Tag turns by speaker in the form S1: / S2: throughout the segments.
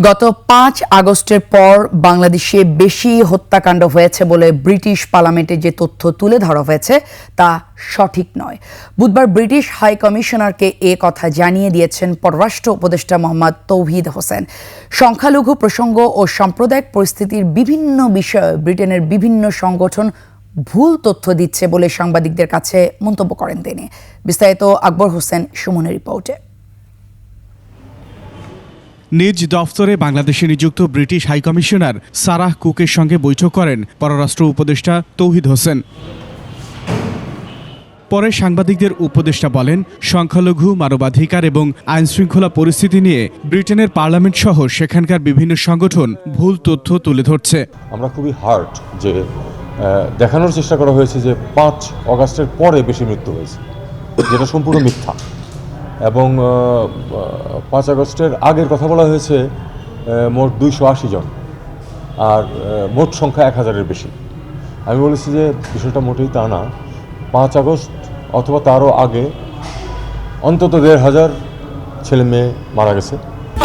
S1: গত ৫ আগস্টের পর বাংলাদেশে বেশি হত্যাকাণ্ড হয়েছে বলে ব্রিটিশ পার্লামেন্টে যে তথ্য তুলে ধরা হয়েছে তা সঠিক নয়। বুধবার ব্রিটিশ হাই কমিশনারকে এ কথা জানিয়ে দিয়েছেন পররাষ্ট্র উপদেষ্টা মোহাম্মদ তৌহিদ হোসেন। সংখ্যালঘু প্রসঙ্গ ও সাম্প্রদায়িক পরিস্থিতির বিভিন্ন বিষয়ে ব্রিটেনের বিভিন্ন সংগঠন ভুল তথ্য দিচ্ছে বলে সাংবাদিকদের কাছে মন্তব্য করেন তিনি। বিস্তারিত আকবর হোসেন সুমনের রিপোর্টে।
S2: নিজ দফতরে বাংলাদেশে নিযুক্ত ব্রিটিশ হাইকমিশনার সারাহ কুকের সঙ্গে বৈঠক করেন পররাষ্ট্র উপদেষ্টা তৌহিদ হোসেন। পরে সাংবাদিকদের উপদেষ্টা বলেন, সংখ্যালঘু, মানবাধিকার এবং আইনশৃঙ্খলা পরিস্থিতি নিয়ে ব্রিটেনের পার্লামেন্ট সহ সেখানকার বিভিন্ন সংগঠন ভুল তথ্য তুলে ধরছে।
S3: আমরা খুবই হার্ট যে দেখানোর চেষ্টা করা হয়েছে যে ৫ অগাস্টের পরে বেশি মৃত্যু হয়েছে, যেটা সম্পূর্ণ মিথ্যা। এবং ৫ আগস্টের আগের কথা বলা হয়েছে মোট ২৮০ জন, আর মোট সংখ্যা ১,০০০-এর বেশি। আমি বলেছি যে বিষয়টা মোটেই তা না। ৫ আগস্ট অথবা তারও আগে অন্তত ১,৫০০ ছেলে মেয়ে মারা গেছে।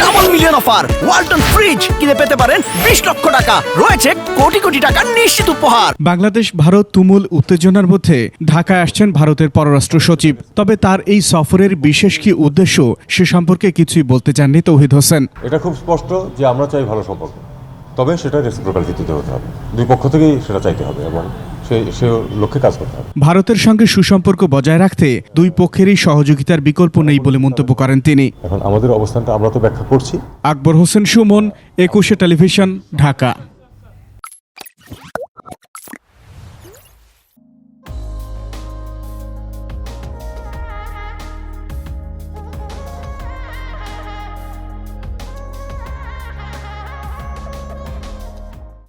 S4: Double million offer Walton fridge কিনে পেতে পারেন ২০ লক্ষ টাকা, রয়েছে কোটি কোটি টাকার নিশ্চিত উপহার।
S2: বাংলাদেশ ভারত তুমুল উত্তেজনার মধ্যে ঢাকায় আসছেন ভারতের পররাষ্ট্র সচিব। তবে তার এই সফরের বিশেষ কি উদ্দেশ্য সে সম্পর্কে কিছুই বলতে চাননি তৌহিদ হোসেন।
S3: এটা খুব স্পষ্ট যে আমরা চাই ভালো সম্পর্ক, তবে সেটা রেসিপ্রোকাল ভিত্তিতে হতে হবে। দুই পক্ষ থেকেই সেটা চাইতে হবে এবং সে লক্ষ্যে কাজ করতে হবে।
S2: ভারতের সঙ্গে সুসম্পর্ক বজায় রাখতে দুই পক্ষেরই সহযোগিতার বিকল্প নেই বলে মন্তব্য করেন তিনি।
S3: এখন আমাদের অবস্থানটা আমরা তো ব্যাখ্যা করছি।
S2: আকবর হোসেন সুমন, ২১ টেলিভিশন, ঢাকা।